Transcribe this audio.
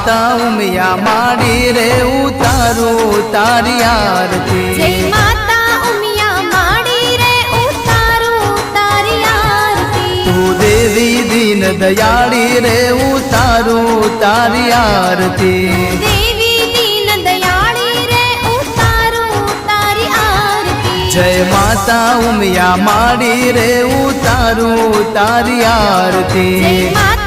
माता उमिया माड़ी रे उतारू तारी आरती। जय माता उमिया माड़ी रे उतारू तारी आरती। तू देवी दीन दयाड़ी रे उतारू तारी आरती। देवी दीन दयाड़ी रे उतारू तारी आरती। जय माता उमिया माड़ी रे उतारू तारी आरती। जय माता